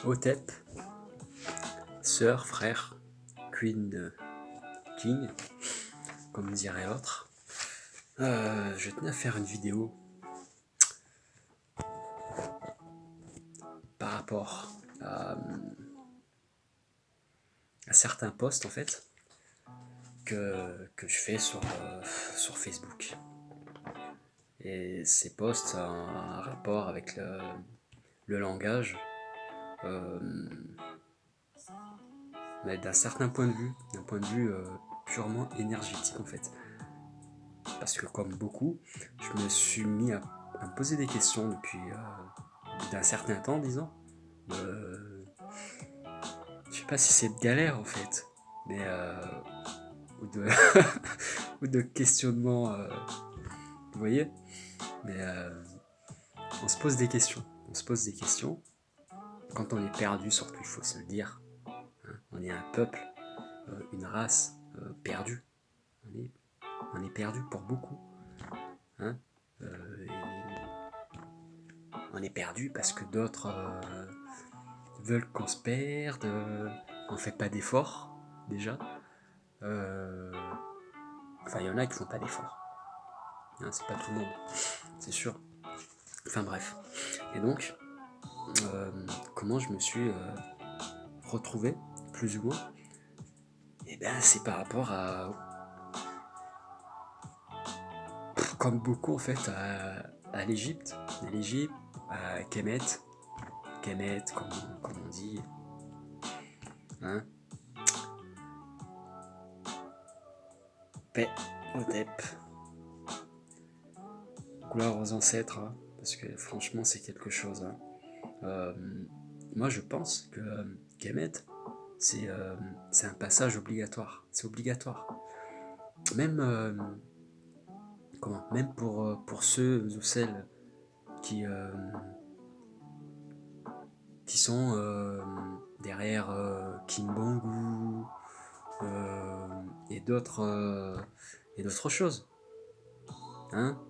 Hotep, sœur, frère, Queen, King, comme dirait l'autre. Je tenais à faire une vidéo par rapport à certains posts en fait que je fais sur Facebook. Et ces posts ont un rapport avec le langage, mais d'un certain point de vue, d'un point de vue purement énergétique en fait. Parce que comme beaucoup, je me suis mis à me poser des questions depuis d'un certain temps, disons. Je sais pas si c'est de galère en fait, mais ou de ou de questionnement, vous voyez. Mais on se pose des questions. On se pose des questions. Quand on est perdu, surtout, il faut se le dire. Hein, on est un peuple, une race perdue. On est perdu pour beaucoup. Hein, on est perdu parce que d'autres veulent qu'on se perde. On fait pas d'efforts déjà. Enfin, il y en a qui font pas d'efforts. Hein, c'est pas tout le monde, c'est sûr. Enfin bref. Et donc, comment je me suis retrouvé, plus ou moins, et ben c'est par rapport à, comme beaucoup en fait, à l'Égypte, à Kemet, comme on dit, hein, paix, Hotep, gloire aux ancêtres, hein, parce que franchement c'est quelque chose. Hein. Moi je pense que Kemet, c'est un passage obligatoire, c'est obligatoire. Même même pour ceux ou celles qui sont derrière Kimbongu et d'autres choses. Hein,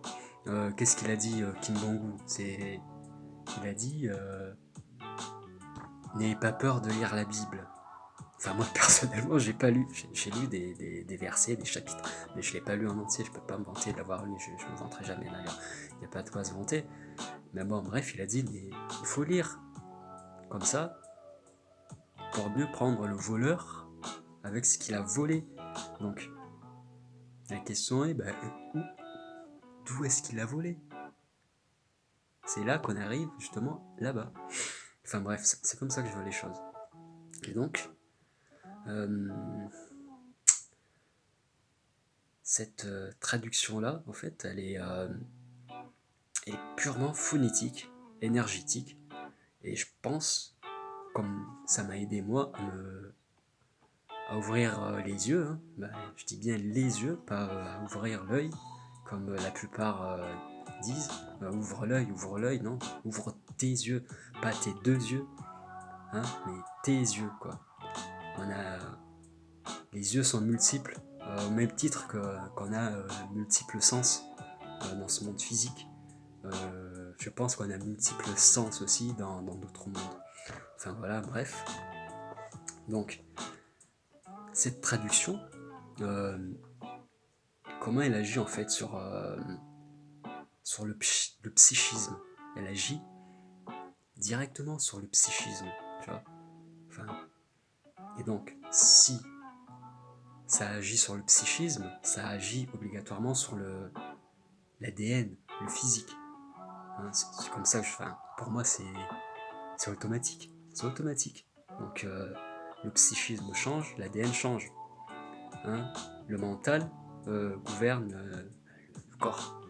qu'est-ce qu'il a dit Kimbongu? Il a dit n'ayez pas peur de lire la Bible. Enfin moi personnellement j'ai pas lu, j'ai lu des versets, des chapitres, mais je l'ai pas lu en entier, je peux pas me vanter de l'avoir lu, je me vanterai jamais d'ailleurs, il n'y a pas de quoi se vanter. Mais bon bref, il a dit il faut lire, comme ça, pour mieux prendre le voleur avec ce qu'il a volé. Donc la question est, d'où est-ce qu'il a volé? C'est là qu'on arrive justement là-bas. Enfin bref, c'est comme ça que je vois les choses. Et donc, cette traduction-là, en fait, elle est purement phonétique, énergétique. Et je pense, comme ça m'a aidé moi à ouvrir les yeux, hein, je dis bien les yeux, pas à ouvrir l'œil, comme la plupart disent. Ouvre l'œil, non, ouvre tes yeux, pas tes deux yeux, hein, mais tes yeux, quoi. Les yeux sont multiples, au même titre qu'on a multiples sens dans ce monde physique. Je pense qu'on a multiples sens aussi dans d'autres mondes. Enfin voilà, bref. Donc, cette traduction, comment elle agit en fait sur le psychisme? Elle agit directement sur le psychisme, tu vois. Enfin, et donc, si ça agit sur le psychisme, ça agit obligatoirement sur l'ADN, le physique. Hein, c'est comme ça que pour moi, c'est automatique. C'est automatique. Donc, le psychisme change, l'ADN change. Hein, le mental gouverne le corps.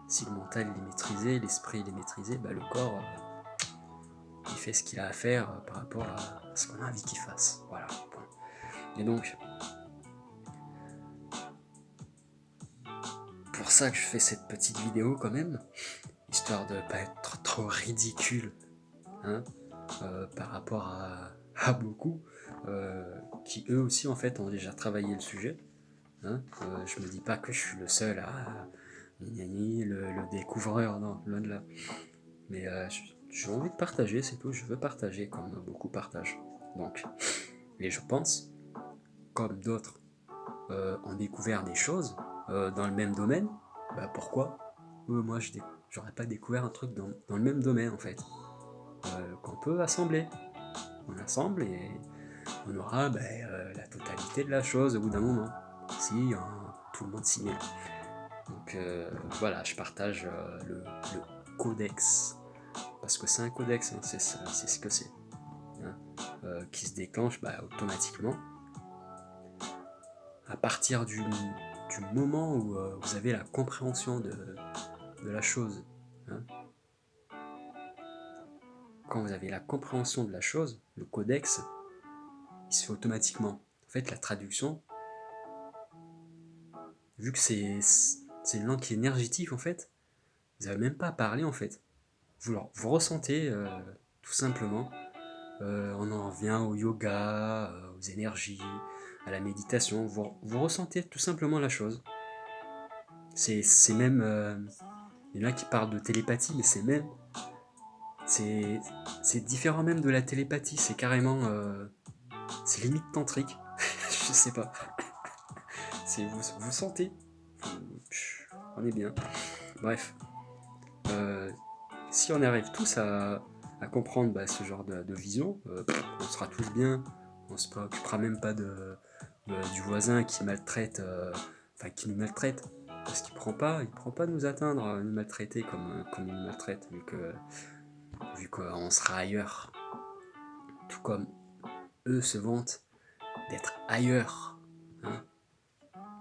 Si le mental est maîtrisé, l'esprit est maîtrisé, le corps il fait ce qu'il a à faire par rapport à ce qu'on a envie qu'il fasse. Voilà. Et donc, pour ça que je fais cette petite vidéo quand même, histoire de pas être trop ridicule, hein, par rapport à beaucoup qui eux aussi en fait ont déjà travaillé le sujet. Hein, je me dis pas que je suis le seul à le découvreur, non, loin de là. Mais j'ai envie de partager, c'est tout, je veux partager comme beaucoup partagent. Donc, et je pense, comme d'autres ont découvert des choses dans le même domaine, bah pourquoi moi j'aurais pas découvert un truc dans le même domaine en fait, qu'on peut assembler. On assemble et on aura la totalité de la chose au bout d'un moment, si tout le monde s'y met. Donc voilà, je partage le codex, parce que c'est un codex, hein, c'est ce que c'est, hein, qui se déclenche automatiquement à partir du moment où vous avez la compréhension de la chose. Hein. Quand vous avez la compréhension de la chose, le codex, il se fait automatiquement. En fait, la traduction, vu que c'est une langue qui est énergétique, en fait, vous n'avez même pas à parler, en fait. Vous ressentez, tout simplement. On en revient au yoga, aux énergies, à la méditation. Vous ressentez tout simplement la chose. C'est même... il y en a qui parlent de télépathie, mais c'est différent même de la télépathie. C'est carrément... c'est limite tantrique. Je sais pas. Vous sentez. On est bien. Bref. Si on arrive tous à comprendre ce genre de vision, on sera tous bien. On se préoccupera même pas du voisin qui maltraite, qui nous maltraite, parce qu'il prend pas de nous atteindre, nous maltraiter comme il nous maltraite, vu qu'on sera ailleurs. Tout comme eux se vantent d'être ailleurs, hein,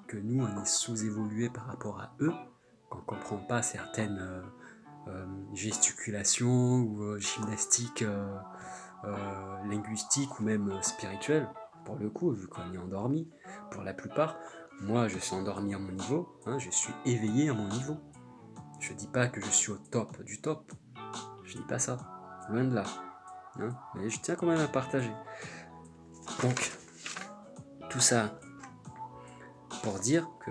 que nous on est sous-évolué par rapport à eux, qu'on comprend pas certaines gesticulations ou gymnastiques linguistiques ou même spirituelles, pour le coup, vu qu'on est endormi, pour la plupart. Moi, je suis endormi à mon niveau, hein, je suis éveillé à mon niveau. Je dis pas que je suis au top du top, je dis pas ça, loin de là. Hein, mais je tiens quand même à partager. Donc, tout ça pour dire que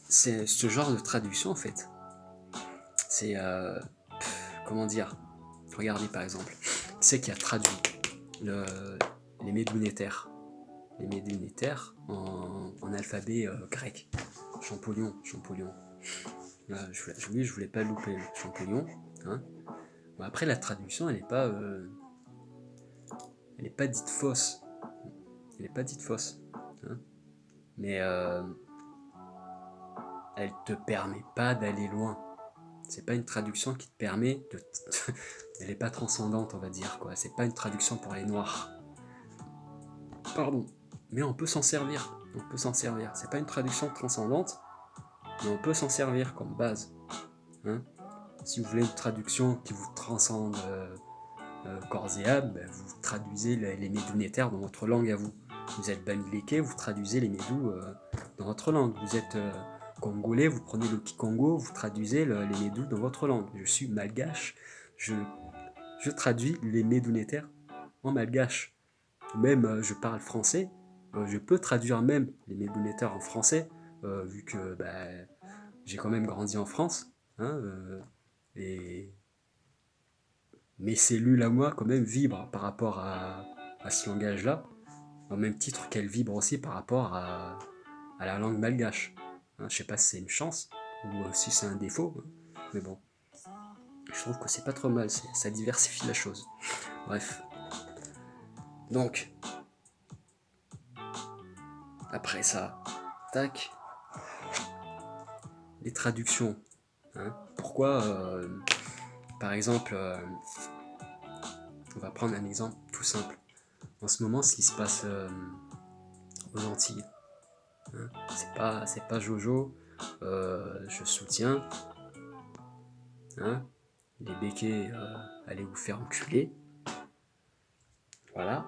c'est ce genre de traduction en fait. C'est comment dire. Regardez par exemple, qui c'est qui a traduit les Médounétaires. Les Médounétaires en alphabet grec. Champollion. Je voulais pas louper Champollion. Hein. Bon, après la traduction, elle est pas dite fausse. Elle est pas dite fausse. Hein. Mais elle te permet pas d'aller loin. C'est pas une traduction qui te permet de... Elle est pas transcendante, on va dire, quoi. C'est pas une traduction pour les noirs. Pardon. Mais on peut s'en servir. C'est pas une traduction transcendante, mais on peut s'en servir comme base. Hein. Si vous voulez une traduction qui vous transcende corps et âme, vous traduisez les Médounétaires dans votre langue à vous. Vous êtes Bamiléké, vous traduisez les Médous dans votre langue. Vous êtes Congolais, vous prenez le Kikongo, vous traduisez les Médous dans votre langue. Je suis malgache, je traduis les Médounétaires en malgache. Même je parle français, je peux traduire même les Médounétaires en français, vu que j'ai quand même grandi en France, hein, et mes cellules à moi quand même vibrent par rapport à ce langage-là, au même titre qu'elles vibrent aussi par rapport à la langue malgache. Hein, je sais pas si c'est une chance ou si c'est un défaut, hein, mais bon, je trouve que c'est pas trop mal, ça diversifie la chose. Bref. Donc, après ça, tac, les traductions. Hein. Pourquoi, par exemple, on va prendre un exemple tout simple. En ce moment, ce qui se passe aux Antilles, hein, c'est pas Jojo, je soutiens, hein, les béquets, allez vous faire enculer, voilà,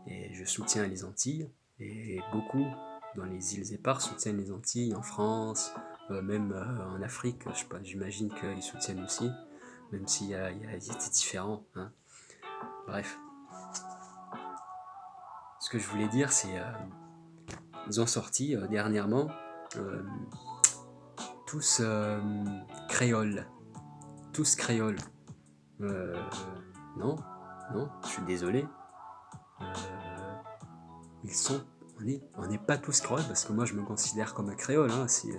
et je soutiens les Antilles, et beaucoup dans les îles éparses soutiennent les Antilles, en France, même en Afrique, je sais pas, j'imagine qu'ils soutiennent aussi, même s'il y a des différents, hein. Bref. Ce que je voulais dire, c'est ils ont sorti dernièrement tous créoles. Tous créoles. Non, non, je suis désolé. Ils sont... On n'est pas tous créoles, parce que moi je me considère comme un créole, hein, si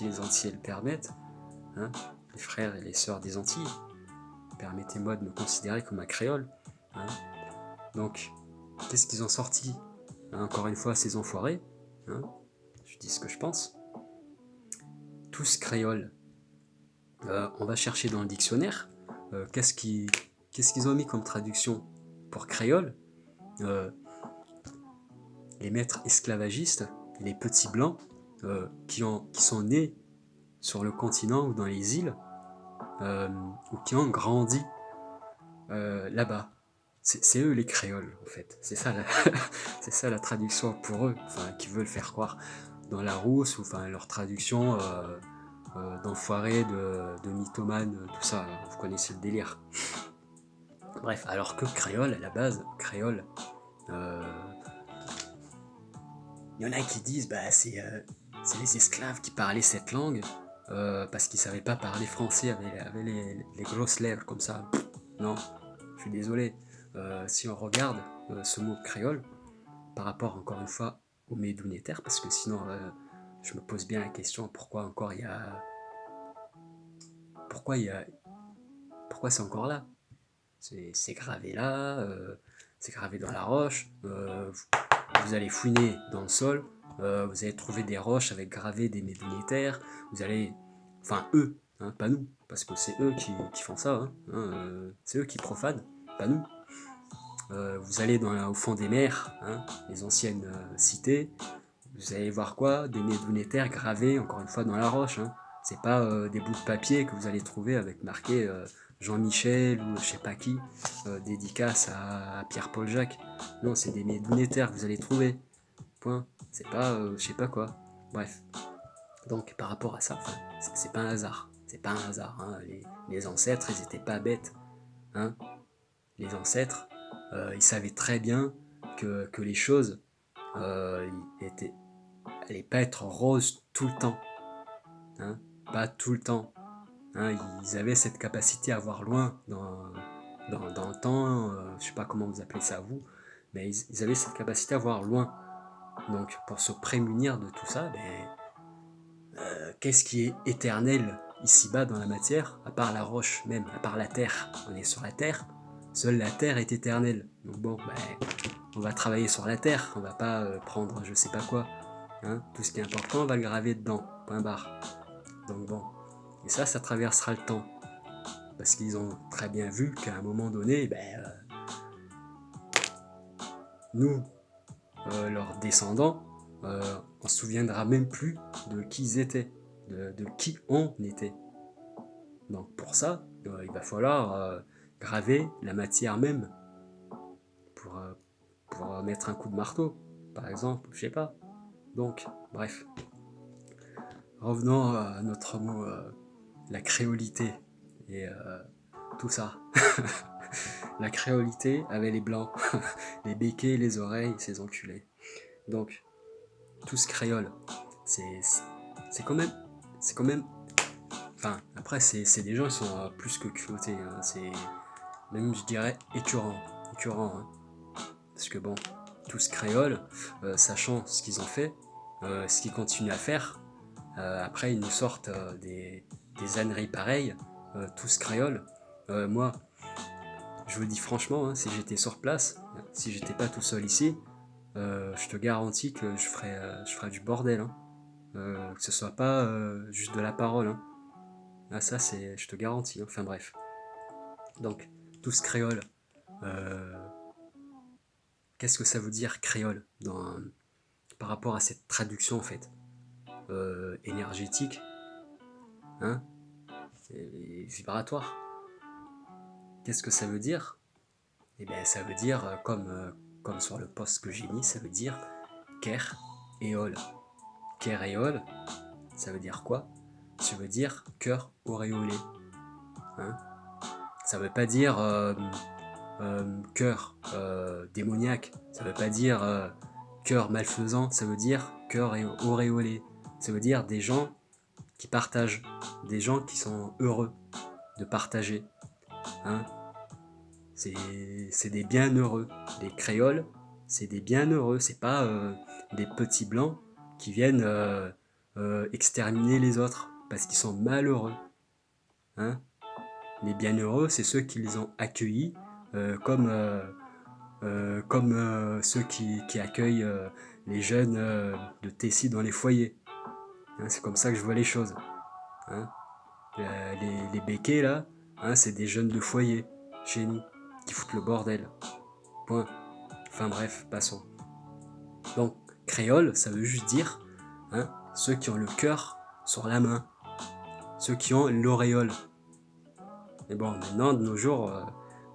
les Antillais le permettent. Hein, les frères et les sœurs des Antilles. Permettez-moi de me considérer comme un créole. Hein. Donc, qu'est-ce qu'ils ont sorti, hein, encore une fois, ces enfoirés, hein, je dis ce que je pense. Tous créoles. On va chercher dans le dictionnaire. Qu'est-ce qu'ils ont mis comme traduction pour créole? Les maîtres esclavagistes, les petits blancs qui sont nés sur le continent ou dans les îles, ou qui ont grandi là-bas. C'est eux les créoles, en fait. C'est ça la traduction pour eux, enfin, qui veulent faire croire dans la rousse, ou enfin leur traduction d'enfoiré, de mythomane, tout ça, vous connaissez le délire. Bref, alors que créole, à la base, créole, y en a qui disent, bah c'est les esclaves qui parlaient cette langue, parce qu'ils savaient pas parler français avec les grosses lèvres comme ça. Non, je suis désolé. Si on regarde ce mot créole, par rapport encore une fois au médounétaire, parce que sinon je me pose bien la question pourquoi encore il y a... Pourquoi c'est encore là? C'est gravé là, c'est gravé dans la roche, vous allez fouiner dans le sol, vous allez trouver des roches avec gravé des médounétaires, vous allez... Enfin eux, hein, pas nous, parce que c'est eux qui font ça, hein, c'est eux qui profanent, pas nous. Vous allez au fond des mers, hein, les anciennes cités, vous allez voir quoi? Des médounétaires gravés, encore une fois, dans la roche. Hein. C'est pas des bouts de papier que vous allez trouver avec marqué Jean-Michel ou je sais pas qui, dédicace à Pierre-Paul Jacques. Non, c'est des médounétaires que vous allez trouver. Point. C'est pas je sais pas quoi. Bref. Donc, par rapport à ça, c'est pas un hasard. C'est pas un hasard. Hein. Les ancêtres, ils étaient pas bêtes. Hein. Les ancêtres, ils savaient très bien que les choses allaient pas être roses tout le temps. Hein, pas tout le temps. Hein, ils avaient cette capacité à voir loin dans le temps, je sais pas comment vous appelez ça vous, mais ils avaient cette capacité à voir loin. Donc pour se prémunir de tout ça, qu'est-ce qui est éternel ici-bas dans la matière, à part la roche même, à part la terre? On est sur la terre, seule la terre est éternelle. Donc bon, on va travailler sur la terre, on va pas prendre je sais pas quoi. Hein, tout ce qui est important, on va le graver dedans, point barre. Donc bon, et ça traversera le temps. Parce qu'ils ont très bien vu qu'à un moment donné, nous, leurs descendants, on se souviendra même plus de qui ils étaient, de qui on était. Donc pour ça, il va falloir graver la matière même pour mettre un coup de marteau, par exemple, je sais pas. Donc, bref. Revenons à notre mot, la créolité et tout ça. La créolité avec les blancs, les béquets, les oreilles, ces enculés. Donc, tous créoles. C'est quand même... Enfin, après, c'est des gens qui sont plus que culottés. Hein. C'est même, je dirais, écœurant. Hein. Parce que bon, tous créoles, sachant ce qu'ils ont fait, ce qu'ils continuent à faire, après ils nous sortent des âneries pareilles, tous créoles. Moi, je vous le dis franchement, hein, si j'étais sur place, si j'étais pas tout seul ici, je te garantis que je ferais du bordel. Hein. Que ce soit pas juste de la parole. Hein. Ah, ça, je te garantis. Hein. Enfin bref. Donc, tous créoles. Qu'est-ce que ça veut dire créole par rapport à cette traduction en fait énergétique, hein, et vibratoire? Qu'est-ce que ça veut dire? Eh bien, ça veut dire, comme sur le post que j'ai mis, ça veut dire Ker Éole. Ker Éole, ça veut dire quoi? Ça veut dire cœur auréolé. Hein, ça veut pas dire cœur démoniaque. Ça veut pas dire cœur malfaisant. Ça veut dire cœur auréolé. Ça veut dire des gens qui partagent, des gens qui sont heureux de partager. Hein. C'est des bienheureux. Les créoles, c'est des bienheureux. C'est pas des petits blancs qui viennent exterminer les autres parce qu'ils sont malheureux. Hein. Les bienheureux, c'est ceux qui les ont accueillis comme ceux qui accueillent les jeunes de Tessie dans les foyers. Hein, c'est comme ça que je vois les choses. Hein. Les béquets, là, hein, c'est des jeunes de foyer, chez nous, qui foutent le bordel. Point. Enfin bref, passons. Donc, créole, ça veut juste dire hein, ceux qui ont le cœur sur la main, ceux qui ont l'auréole. Mais bon, maintenant, de nos jours,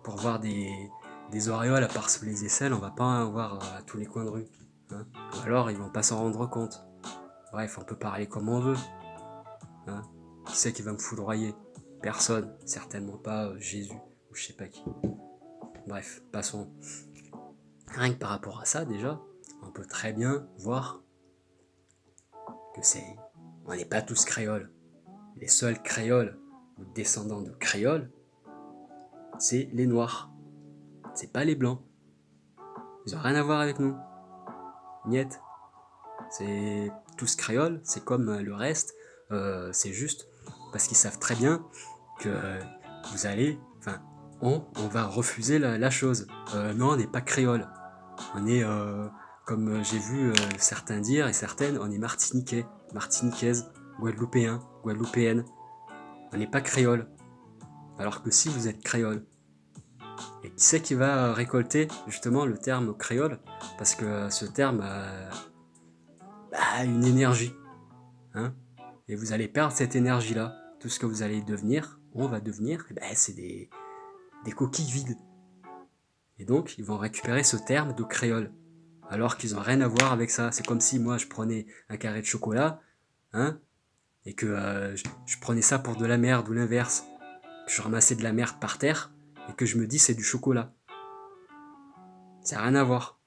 pour voir des auréoles à part sous les aisselles, on va pas en voir à tous les coins de rue. Hein. Ou alors, ils vont pas s'en rendre compte. Bref, on peut parler comme on veut. Hein. Qui c'est qui va me foudroyer? Personne, certainement pas Jésus ou je sais pas qui. Bref, passons. Rien que par rapport à ça, déjà, on peut très bien voir que on n'est pas tous créoles. Les seuls créoles ou descendants de créoles, c'est les noirs. C'est pas les blancs. Ils ont rien à voir avec nous. Niet. C'est tous créoles, c'est comme le reste. C'est juste parce qu'ils savent très bien que vous allez, enfin, on va refuser la chose. Non, on n'est pas créole. On est, comme j'ai vu certains dire et certaines, on est martiniquais, martiniquaise, guadeloupéen, guadeloupéenne. On n'est pas créole. Alors que si vous êtes créole. Et qui c'est qui va récolter justement le terme créole? Parce que ce terme a une énergie. Hein, et vous allez perdre cette énergie-là. Tout ce que vous allez devenir, on va devenir, c'est des coquilles vides. Et donc, ils vont récupérer ce terme de créole. Alors qu'ils n'ont rien à voir avec ça. C'est comme si moi, je prenais un carré de chocolat, hein, et que je prenais ça pour de la merde ou l'inverse. Que je ramassais de la merde par terre, et que je me dis c'est du chocolat. Ça n'a rien à voir.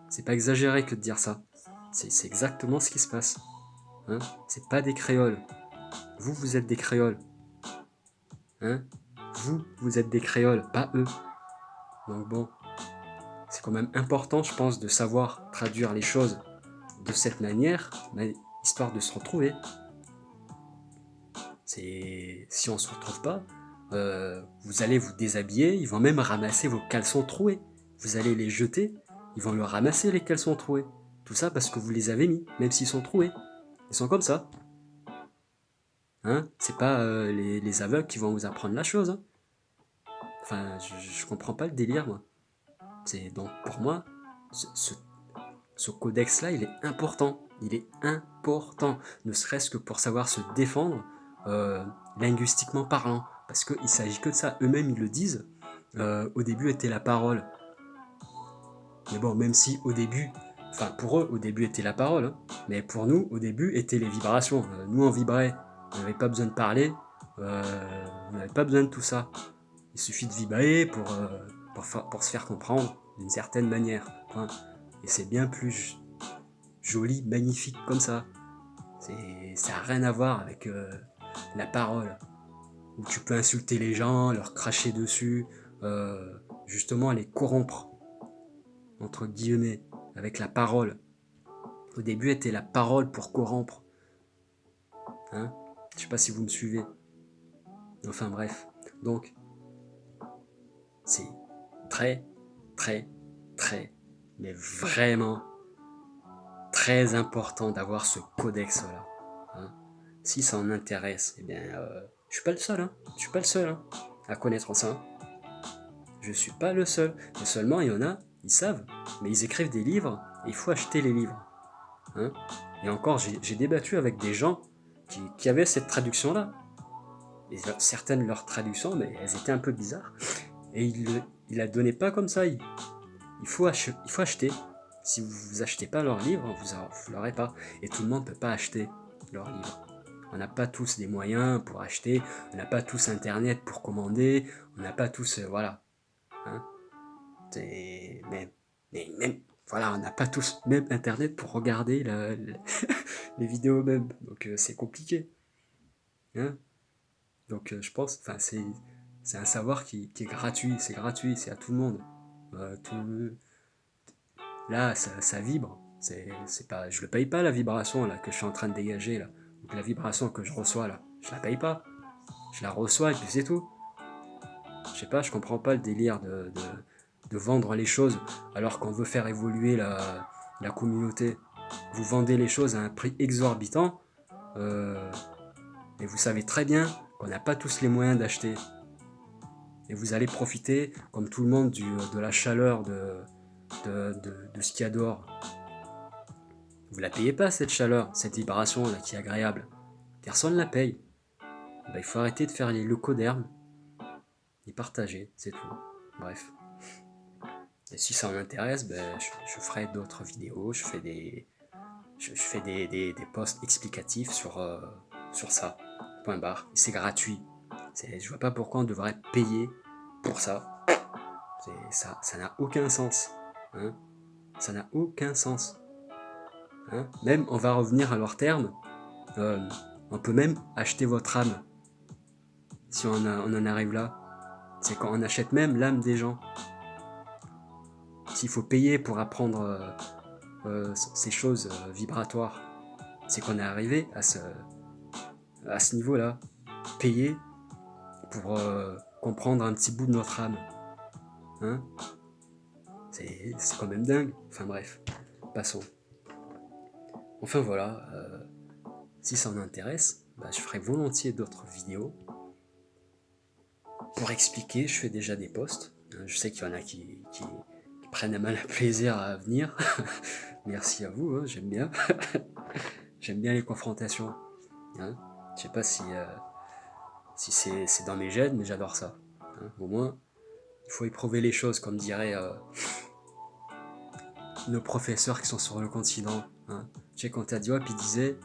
C'est pas exagéré que de dire ça. C'est exactement ce qui se passe. Hein, c'est pas des créoles. Vous êtes des créoles. Hein, vous êtes des créoles, pas eux. Donc bon, c'est quand même important, je pense, de savoir traduire les choses de cette manière, histoire de se retrouver. Si on se retrouve pas, vous allez vous déshabiller, ils vont même ramasser vos caleçons troués. Vous allez les jeter, ils vont le ramasser les caleçons troués. Tout ça parce que vous les avez mis, même s'ils sont troués. Ils sont comme ça. Hein, c'est pas les aveugles qui vont vous apprendre la chose. Hein. Enfin, je comprends pas le délire, moi. Donc, pour moi, ce codex-là, il est important. Il est important, ne serait-ce que pour savoir se défendre linguistiquement parlant. Parce qu'il ne s'agit que de ça. Eux-mêmes, ils le disent. Au début était la parole. Mais bon, même si au début, enfin pour eux, au début était la parole. Hein, mais pour nous, au début, étaient les vibrations. Nous, on vibrait. On n'avait pas besoin de parler. On n'avait pas besoin de tout ça. Il suffit de vibrer pour se faire comprendre d'une certaine manière. Hein. Et c'est bien plus joli, magnifique comme ça. Ça n'a rien à voir avec la parole. Où tu peux insulter les gens, leur cracher dessus, justement les corrompre, entre guillemets, avec la parole. Au début, était la parole pour corrompre. Hein, je sais pas si vous me suivez. Enfin bref. Donc, c'est très, très, très, mais vraiment très important d'avoir ce codex-là. Hein. Si ça en intéresse, eh bien, je suis pas le seul. Hein. Je suis pas le seul hein, à connaître ça. Je suis pas le seul. Mais seulement, il y en a, ils savent, mais ils écrivent des livres et il faut acheter les livres. Hein. Et encore, j'ai débattu avec des gens qui avaient cette traduction-là. Et certaines de leurs traductions, mais elles étaient un peu bizarres. Et ils la donnaient pas comme ça. Il faut acheter. Si vous achetez pas leurs livres, vous l'aurez pas. Et tout le monde peut pas acheter leurs livres. On n'a pas tous des moyens pour acheter. On n'a pas tous Internet pour commander. On n'a pas tous... voilà. Hein, mais même... Voilà, on n'a pas tous même Internet pour regarder les vidéos même. Donc c'est compliqué. Hein. Donc je pense, enfin c'est un savoir qui est gratuit, c'est à tout le monde. Tout, là, ça vibre. C'est pas, je le paye pas la vibration là que je suis en train de dégager là. Donc, la vibration que je reçois là, je la paye pas. Je la reçois et puis c'est tout. Je sais pas, je comprends pas le délire de vendre les choses alors qu'on veut faire évoluer la communauté. Vous vendez les choses à un prix exorbitant euh, et vous savez très bien qu'on n'a pas tous les moyens d'acheter. Et vous allez profiter, comme tout le monde, de la chaleur de ce qu'il y a dehors. Vous la payez pas cette chaleur, cette vibration là qui est agréable. Personne ne la paye. Ben, il faut arrêter de faire les locodermes et partager, c'est tout. Bref. Et si ça en intéresse, ben, je ferai d'autres vidéos, je fais des posts explicatifs sur ça. Point barre. C'est gratuit. Je vois pas pourquoi on devrait payer pour ça. Ça n'a aucun sens. Hein. Ça n'a aucun sens. Hein. Même, on va revenir à leur terme. On peut même acheter votre âme. Si on en arrive là. C'est quand on achète même l'âme des gens. S'il faut payer pour apprendre ces choses vibratoires, c'est qu'on est arrivé à ce niveau-là. Payer pour comprendre un petit bout de notre âme. Hein. C'est quand même dingue. Enfin bref, passons. Enfin voilà, si ça en intéresse, bah, je ferai volontiers d'autres vidéos pour expliquer. Je fais déjà des posts. Je sais qu'il y en a qui prennent un mal à plaisir à venir. Merci à vous, hein, j'aime bien. J'aime bien les confrontations. Hein. Je sais pas si c'est dans mes gènes, mais j'adore ça. Hein. Au moins, il faut éprouver les choses, comme diraient nos professeurs qui sont sur le continent. Hein. Tu sais, quand t'as Diop, il disait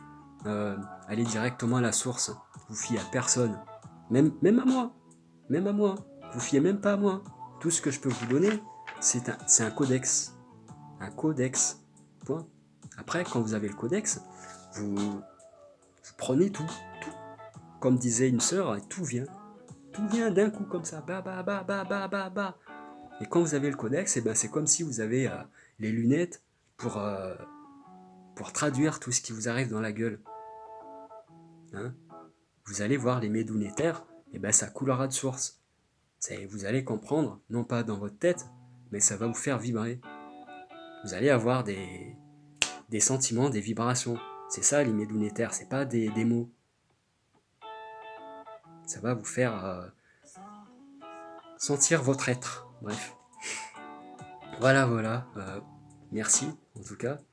allez directement à la source. Vous fiez à personne. Même à moi. Même à moi. Vous fiez même pas à moi. Tout ce que je peux vous donner, c'est un codex. Un codex. Point. Après, quand vous avez le codex, vous prenez tout. Comme disait une sœur, tout vient. Tout vient d'un coup comme ça. Bah, bah, bah, bah, bah, bah, bah. Et quand vous avez le codex, ben, c'est comme si vous avez les lunettes pour traduire tout ce qui vous arrive dans la gueule. Hein. Vous allez voir les médounétaires, et ben ça coulera de source. Vous allez comprendre, non pas dans votre tête, mais ça va vous faire vibrer. Vous allez avoir des sentiments, des vibrations. C'est ça les médounétaires, c'est pas des mots. Ça va vous faire sentir votre être. Bref. Voilà. Merci en tout cas.